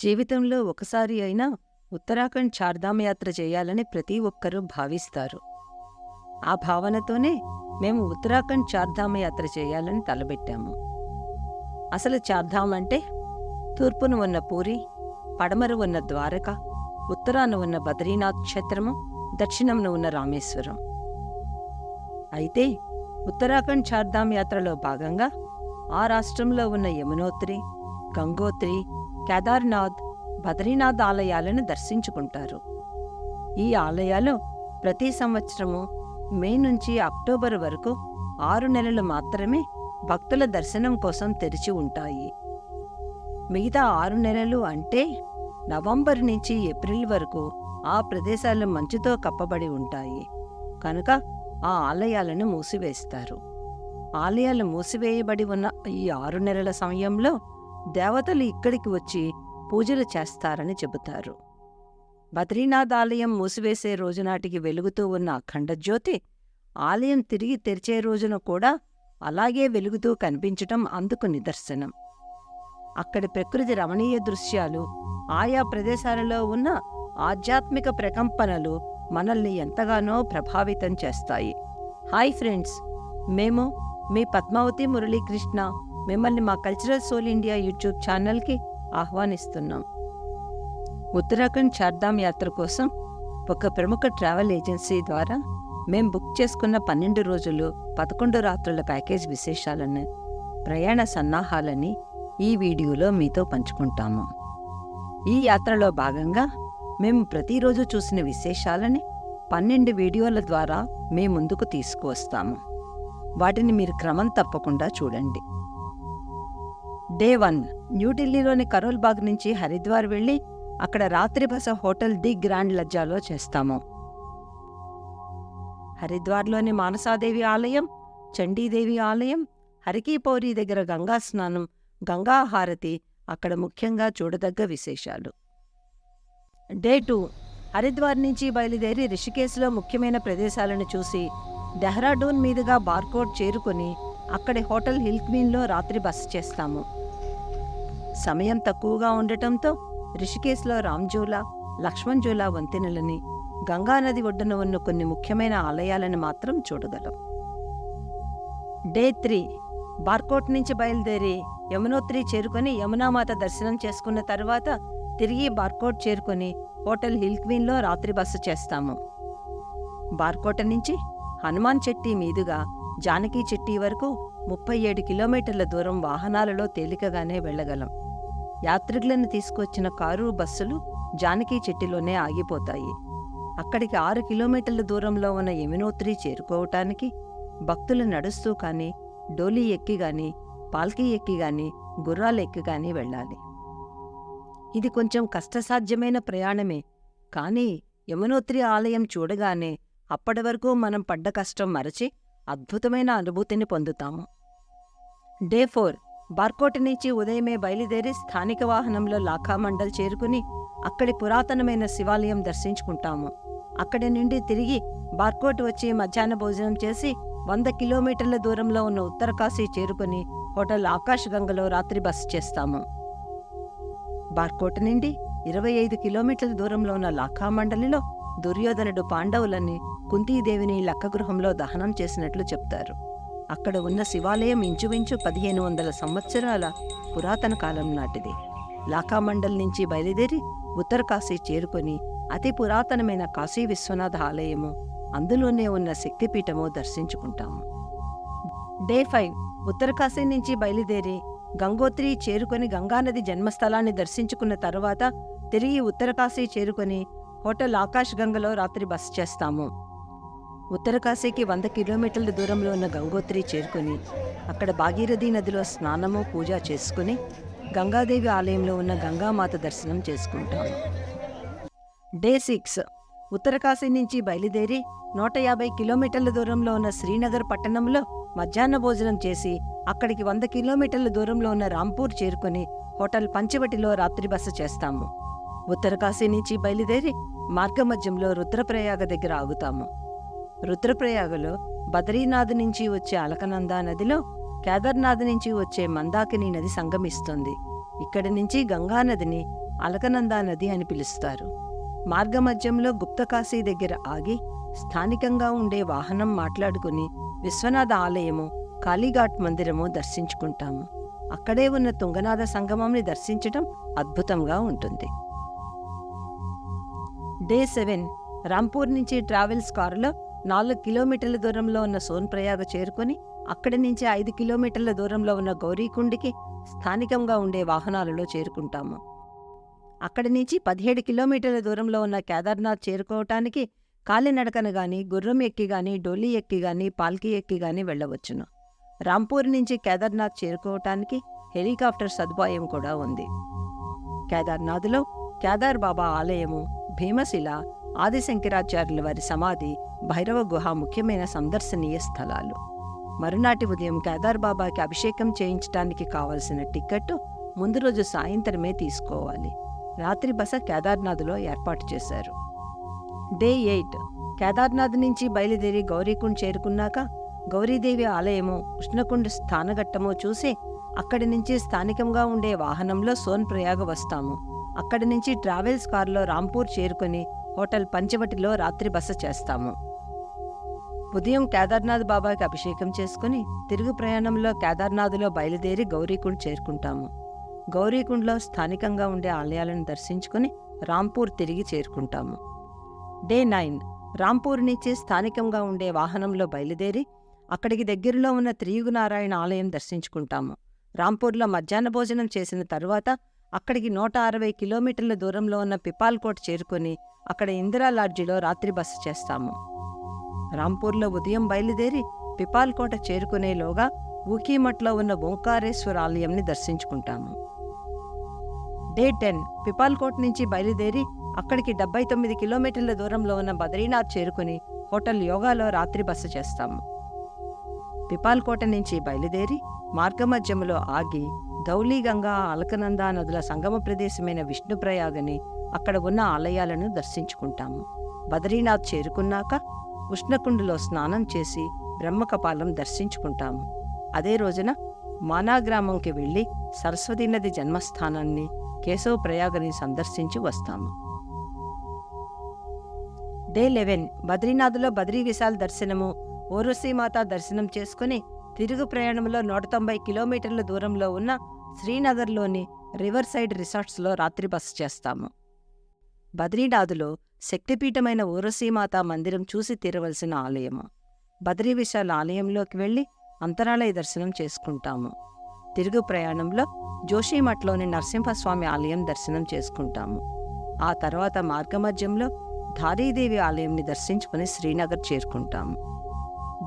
జీవితంలో ఒకసారి అయినా ఉత్తరాఖండ్ చార్ధామ్ యాత్ర చేయాలని ప్రతి ఒక్కరూ భావిస్తారు. ఆ భావనతోనే మేము ఉత్తరాఖండ్ చార్ధామ్ యాత్ర చేయాలని తలబెట్టాము. అసలు చార్ధామ్ అంటే తూర్పున ఉన్న పూరి, పడమర ఉన్న ద్వారక, ఉత్తరాన ఉన్న బద్రీనాథ్ క్షేత్రము, దక్షిణంన ఉన్న రామేశ్వరం. అయితే ఉత్తరాఖండ్ చార్ధామ్ యాత్రలో భాగంగా ఆ రాష్ట్రంలో ఉన్న యమునోత్రి, గంగోత్రి, కేదార్నాథ్, బద్రీనాథ్ ఆలయాలను దర్శించుకుంటారు. ఈ ఆలయాలు ప్రతి సంవత్సరము మే నుంచి అక్టోబర్ వరకు 6 నెలలు మాత్రమే భక్తుల దర్శనం కోసం తెరిచి ఉంటాయి. మిగతా 6 నెలలు అంటే నవంబర్ నుంచి ఏప్రిల్ వరకు ఆ ప్రదేశాలు మంచుతో కప్పబడి ఉంటాయి. కనుక ఆ ఆలయాలను మూసివేస్తారు. ఆలయాలు మూసివేయబడి ఉన్న ఈ 6 నెలల సమయంలో దేవతలు ఇక్కడికి వచ్చి పూజలు చేస్తారని చెబుతారు. బద్రీనాథ్ ఆలయం మూసివేసే రోజునాటికి వెలుగుతూ ఉన్న అఖండజ్యోతి ఆలయం తిరిగి తెరిచే రోజున కూడా అలాగే వెలుగుతూ కనిపించటం అందుకు నిదర్శనం. అక్కడి ప్రకృతి రమణీయ దృశ్యాలు, ఆయా ప్రదేశాలలో ఉన్న ఆధ్యాత్మిక ప్రకంపనలు మనల్ని ఎంతగానో ప్రభావితం చేస్తాయి. హాయ్ ఫ్రెండ్స్, మేము మీ పద్మావతి మురళీకృష్ణ మిమ్మల్ని మా కల్చరల్ సోల్ ఇండియా యూట్యూబ్ ఛానల్కి ఆహ్వానిస్తున్నాం. ఉత్తరాఖండ్ చార్ధామ్ యాత్ర కోసం ఒక ప్రముఖ ట్రావెల్ ఏజెన్సీ ద్వారా మేం బుక్ చేసుకున్న 12 రోజులు 11 రాత్రుల ప్యాకేజ్ విశేషాలను, ప్రయాణ సన్నాహాలని ఈ వీడియోలో మీతో పంచుకుంటాము. ఈ యాత్రలో భాగంగా మేము ప్రతిరోజు చూసిన విశేషాలని 12 వీడియోల ద్వారా మీ ముందుకు తీసుకువస్తాము. వాటిని మీరు క్రమం తప్పకుండా చూడండి. డే 1 న్యూఢిల్లీలోని కరోల్ బాగ్ నుంచి హరిద్వార్ వెళ్ళి అక్కడ రాత్రి బస హోటల్ ది గ్రాండ్ లజ్జాలో చేస్తాము. హరిద్వార్లోని మానసాదేవి ఆలయం, చండీదేవి ఆలయం, హరికీపౌరి దగ్గర గంగా స్నానం, గంగా హారతి అక్కడ ముఖ్యంగా చూడదగ్గ విశేషాలు. డే 2 హరిద్వార్ నుంచి బయలుదేరి రిషికేశ్లో ముఖ్యమైన ప్రదేశాలను చూసి డెహ్రాడూన్ మీదుగా బార్కోట్ చేరుకుని అక్కడి హోటల్ హిల్ క్వీన్లో రాత్రి బస చేస్తాము. సమయం తక్కువగా ఉండటంతో రిషికేశ్లో రామ్జూలా, లక్ష్మణ్జూలా వంతెనలని, గంగానది ఒడ్డున ఉన్న కొన్ని ముఖ్యమైన ఆలయాలను మాత్రం చూడగలం. డే 3 బార్కోట్ నుంచి బయలుదేరి యమునోత్రి చేరుకొని యమునామాత దర్శనం చేసుకున్న తర్వాత తిరిగి బార్కోట్ చేరుకొని హోటల్ హిల్ క్వీన్లో రాత్రి బస చేస్తాము. బార్కోట నుంచి హనుమాన్ చెట్టి మీదుగా జానకీ చెట్టి వరకు 37 కిలోమీటర్ల దూరం వాహనాలలో తేలికగానే వెళ్లగలం. యాత్రికులను తీసుకొచ్చిన కారు, బస్సులు జానకీ చెట్టిలోనే ఆగిపోతాయి. అక్కడికి 6 కిలోమీటర్ల దూరంలో ఉన్న యమునోత్రి చేరుకోవటానికి భక్తులు నడుస్తూ కానీ, డోలీ ఎక్కి గాని, పాల్కీ ఎక్కి గాని, గుర్రాలు ఎక్కి గాని వెళ్ళాలి. ఇది కొంచెం కష్టసాధ్యమైన ప్రయాణమే. కానీ యమునోత్రి ఆలయం చూడగానే అప్పటి వరకు మనం పడ్డ కష్టం మరచి అద్భుతమైన అనుభూతిని పొందుతాము. డే 4 బార్కోట్ నుంచి ఉదయమే బయలుదేరి స్థానిక వాహనంలో లాఖామండల్ చేరుకుని అక్కడి పురాతనమైన శివాలయం దర్శించుకుంటాము. అక్కడి నుండి తిరిగి బార్కోట్ వచ్చి మధ్యాహ్న భోజనం చేసి 100 కిలోమీటర్ల దూరంలో ఉన్న ఉత్తరకాశీ చేరుకుని హోటల్ ఆకాశ్ గంగలో రాత్రి బస చేస్తాము. బార్కోట్ నుండి 25 కిలోమీటర్ల దూరంలో ఉన్న లాఖామండలిలో దుర్యోధనుడు పాండవులని, కుంతీదేవిని లక్కగృహంలో దహనం చేసినట్లు చెప్తారు. అక్కడ ఉన్న శివాలయం ఇంచుమించు 1500 సంవత్సరాల పురాతన కాలం నాటిది. లాఖామండల్ నుంచి బయలుదేరి ఉత్తరకాశీ చేరుకొని అతి పురాతనమైన కాశీ విశ్వనాథ ఆలయము, అందులోనే ఉన్న శక్తిపీఠము దర్శించుకుంటాము. డే 5 ఉత్తరకాశీ నుంచి బయలుదేరి గంగోత్రి చేరుకొని గంగానది జన్మస్థలాన్ని దర్శించుకున్న తర్వాత తిరిగి ఉత్తరకాశీ చేరుకొని హోటల్ ఆకాశ్ గంగలో రాత్రి బస చేస్తాము. ఉత్తరకాశీకి 100 కిలోమీటర్ల దూరంలో ఉన్న గంగోత్రి చేరుకుని అక్కడ భాగీరథీ నదిలో స్నానము, పూజ చేసుకుని గంగాదేవి ఆలయంలో ఉన్న గంగామాత దర్శనం చేసుకుంటాము. డే 6 ఉత్తరకాశీ నుంచి బయలుదేరి 150 కిలోమీటర్ల దూరంలో ఉన్న శ్రీనగర్ పట్టణంలో మధ్యాహ్న భోజనం చేసి అక్కడికి 100 కిలోమీటర్ల దూరంలో ఉన్న రాంపూర్ చేరుకుని హోటల్ పంచవటిలో రాత్రి బస చేస్తాము. ఉత్తరకాశీ నుంచి బయలుదేరి మార్గమధ్యంలో రుద్రప్రయాగ దగ్గర ఆగుతాము. రుద్రప్రయాగలో బద్రీనాథ్ నుంచి వచ్చే అలకనందా నదిలో కేదార్నాథ్ నుంచి వచ్చే మందాకిని నది సంగమిస్తుంది. ఇక్కడి నుంచి గంగానదిని అలకనందా నది అని పిలుస్తారు. మార్గమధ్యంలో గుప్తకాశీ దగ్గర ఆగి స్థానికంగా ఉండే వాహనం మాట్లాడుకుని విశ్వనాథ ఆలయము, కాళీఘాట్ మందిరము దర్శించుకుంటాము. అక్కడే ఉన్న తుంగనాథ సంగమంని దర్శించటం అద్భుతంగా ఉంటుంది. డే 7 రాంపూర్ నుంచి ట్రావెల్స్ కారులో 4 కిలోమీటర్ల దూరంలో ఉన్న సోన్ప్రయాగ చేరుకొని అక్కడి నుంచి 5 కిలోమీటర్ల దూరంలో ఉన్న గౌరీకుండికి స్థానికంగా ఉండే వాహనాలలో చేరుకుంటాము. అక్కడి నుంచి 17 కిలోమీటర్ల దూరంలో ఉన్న కేదార్నాథ్ చేరుకోవటానికి కాలినడకన గాని, గుర్రం ఎక్కి గాని, డోలీ ఎక్కి గాని, పాల్కీ ఎక్కి గాని వెళ్లవచ్చును. రాంపూర్ నుంచి కేదార్నాథ్ చేరుకోవటానికి హెలికాప్టర్ సదుపాయం కూడా ఉంది. కేదార్నాథ్లో కేదార్ బాబా ఆలయము, భీమశిల, ఆదిశంకరాచార్యుల వారి సమాధి, భైరవ గుహ ముఖ్యమైన సందర్శనీయ స్థలాలు. మరునాటి ఉదయం కేదార్ బాబాకి అభిషేకం చేయించడానికి కావలసిన టిక్కెట్టు ముందు రోజు సాయంత్రమే తీసుకోవాలి. రాత్రి బస కేదార్నాథ్లో ఏర్పాటు చేశారు. డే 8 కేదార్నాథ్ నుంచి బయలుదేరి గౌరీకుండ్ చేరుకున్నాక గౌరీదేవి ఆలయము, కృష్ణకుండ్ స్థానఘట్టము చూసి అక్కడి నుంచి స్థానికంగా ఉండే వాహనంలో సోన్ప్రయాగ వస్తాము. అక్కడి నుంచి ట్రావెల్స్ కారులో రాంపూర్ చేరుకుని హోటల్ పంచవటిలో రాత్రి బస చేస్తాము. ఉదయం కేదార్నాథ్ బాబాకి అభిషేకం చేసుకుని తిరుగు ప్రయాణంలో కేదార్నాథ్లో బయలుదేరి గౌరీకుండ్ చేరుకుంటాము. గౌరీకుండ్లో స్థానికంగా ఉండే ఆలయాలను దర్శించుకుని రాంపూర్ తిరిగి చేరుకుంటాము. డే 9 రాంపూర్ నుంచి స్థానికంగా ఉండే వాహనంలో బయలుదేరి అక్కడికి దగ్గరలో ఉన్న త్రియుగనారాయణ ఆలయం దర్శించుకుంటాము. రాంపూర్లో మధ్యాహ్న భోజనం చేసిన తరువాత అక్కడికి 160 కిలోమీటర్ల దూరంలో ఉన్న పిపాల్కోట్ చేరుకుని అక్కడ ఇందిరా లాడ్జిలో రాత్రి బస చేస్తాము. రాంపూర్లో ఉదయం బయలుదేరి పిపాల్కోట చేరుకునేలోగా ఊకీమఠ్లో ఉన్న ఓంకారేశ్వర ఆలయంని దర్శించుకుంటాము. డే 10 పిపాల్కోట్ నుంచి బయలుదేరి అక్కడికి 79 కిలోమీటర్ల దూరంలో ఉన్న బద్రీనాథ్ చేరుకుని హోటల్ యోగాలో రాత్రి బస చేస్తాము. పిపాల్కోట నుంచి బయలుదేరి మార్గమధ్యములో ఆగి ధౌలీగంగా, అలకనందా నదుల సంగమ ప్రదేశమైన విష్ణుప్రయాగని, అక్కడ ఉన్న ఆలయాలను దర్శించుకుంటాము. బద్రీనాథ్ చేరుకున్నాక ఉష్ణకుండులో స్నానం చేసి బ్రహ్మకపాలం దర్శించుకుంటాము. అదే రోజున మానాగ్రామంకి వెళ్లి సరస్వతీ నది జన్మస్థానాన్ని, కేశవ ప్రయాగని సందర్శించి వస్తాము. డే 11 బద్రీనాథ్లో బద్రీ విశాల్ దర్శనము, ఓరసీమాత దర్శనం చేసుకుని తిరుగు ప్రయాణంలో 190 కిలోమీటర్ల దూరంలో ఉన్న శ్రీనగర్లోని రివర్ సైడ్ రిసార్ట్స్లో రాత్రి బస చేస్తాము. బద్రీనాథ్లో శక్తిపీఠమైన ఓరసీమాత మందిరం చూసి తీరవలసిన ఆలయము. బద్రీ విశాల్ ఆలయంలోకి వెళ్లి అంతరాలయ దర్శనం చేసుకుంటాము. తిరుగు ప్రయాణంలో జోషిమఠ్లోని నరసింహస్వామి ఆలయం దర్శనం చేసుకుంటాము. ఆ తర్వాత మార్గమధ్యంలో ధారీదేవి ఆలయంని దర్శించుకుని శ్రీనగర్ చేరుకుంటాము.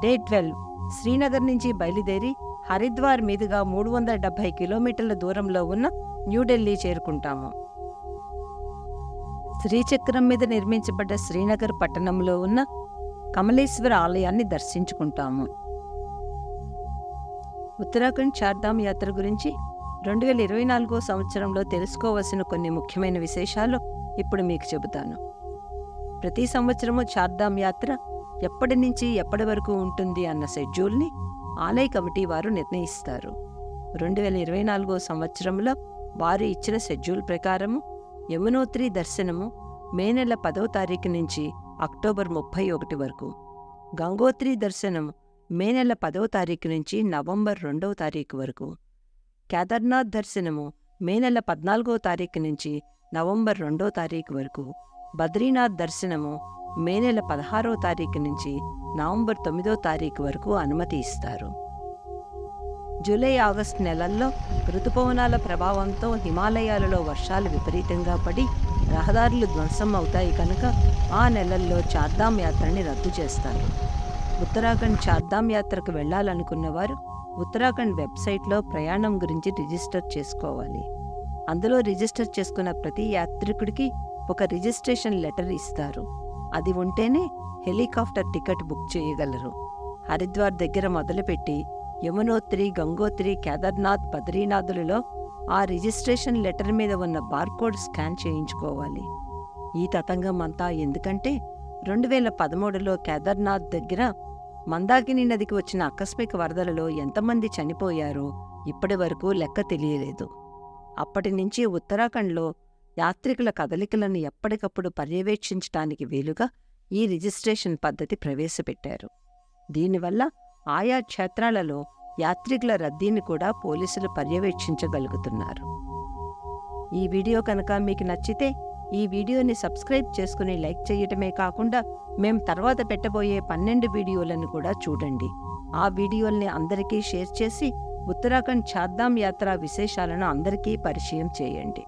డే 12 శ్రీనగర్ నుంచి బయలుదేరి హరిద్వార్ మీదుగా 370 కిలోమీటర్ల దూరంలో ఉన్న న్యూఢిల్లీ చేరుకుంటాము. శ్రీచక్రం మీద నిర్మించబడ్డ శ్రీనగర్ పట్టణంలో ఉన్న కమలేశ్వర ఆలయాన్ని దర్శించుకుంటాము. ఉత్తరాఖండ్ చార్ధామ్ యాత్ర గురించి 2024 సంవత్సరంలో తెలుసుకోవలసిన కొన్ని ముఖ్యమైన విశేషాలు ఇప్పుడు మీకు చెబుతాను. ప్రతి సంవత్సరము చార్ధామ్ యాత్ర ఎప్పటి నుంచి ఎప్పటి వరకు ఉంటుంది అన్న షెడ్యూల్ని ఆలయ కమిటీ వారు నిర్ణయిస్తారు. 2024 సంవత్సరంలో వారు ఇచ్చిన షెడ్యూల్ ప్రకారము యమునోత్రి దర్శనము మే నెల 10వ తారీఖు నుంచి అక్టోబర్ 31 వరకు, గంగోత్రి దర్శనం మే నెల 10వ తారీఖు నుంచి నవంబర్ 2వ తారీఖు వరకు, కేదార్నాథ్ దర్శనము మే నెల 14వ తారీఖు నుంచి నవంబర్ 2వ తారీఖు వరకు, బద్రీనాథ్ దర్శనము మే నెల 16వ తారీఖు నుంచి నవంబర్ 9వ తారీఖు వరకు అనుమతి ఇస్తారు. జూలై, ఆగస్టు నెలల్లో ఋతుపవనాల ప్రభావంతో హిమాలయాలలో వర్షాలు విపరీతంగా పడి రహదారులు ధ్వంసం అవుతాయి కనుక ఆ నెలల్లో చార్ధామ్ యాత్రని రద్దు చేస్తారు. ఉత్తరాఖండ్ చార్ధామ్ యాత్రకు వెళ్లాలనుకున్నవారు ఉత్తరాఖండ్ వెబ్సైట్లో ప్రయాణం గురించి రిజిస్టర్ చేసుకోవాలి. అందులో రిజిస్టర్ చేసుకున్న ప్రతి యాత్రికుడికి ఒక రిజిస్ట్రేషన్ లెటర్ ఇస్తారు. అది ఉంటేనే హెలికాప్టర్ టికెట్ బుక్ చేయగలరు. హరిద్వార్ దగ్గర మొదలుపెట్టి యమునోత్రి, గంగోత్రి, కేదార్నాథ్, బద్రీనాథులలో ఆ రిజిస్ట్రేషన్ లెటర్ మీద ఉన్న బార్కోడ్ స్కాన్ చేయించుకోవాలి. ఈ తతంగం అంతా ఎందుకంటే 2013లో కేదార్నాథ్ దగ్గర మందాకిని నదికి వచ్చిన ఆకస్మిక వరదలలో ఎంతమంది చనిపోయారో ఇప్పటి వరకు లెక్క తెలియలేదు. అప్పటి నుంచి ఉత్తరాఖండ్లో యాత్రికుల కదలికలను ఎప్పటికప్పుడు పర్యవేక్షించటానికి వీలుగా ఈ రిజిస్ట్రేషన్ పద్ధతి ప్రవేశపెట్టారు. దీనివల్ల ఆయా క్షేత్రాలలో యాత్రికుల రద్దీని కూడా పోలీసులు పర్యవేక్షించగలుగుతున్నారు. ఈ వీడియో కనుక మీకు నచ్చితే ఈ వీడియోని సబ్స్క్రైబ్ చేసుకుని లైక్ చేయటమే కాకుండా మేం తర్వాత పెట్టబోయే 12 వీడియోలను కూడా చూడండి. ఆ వీడియోల్ని అందరికీ షేర్ చేసి ఉత్తరాఖండ్ చార్ధామ్ యాత్ర విశేషాలను అందరికీ పరిచయం చేయండి.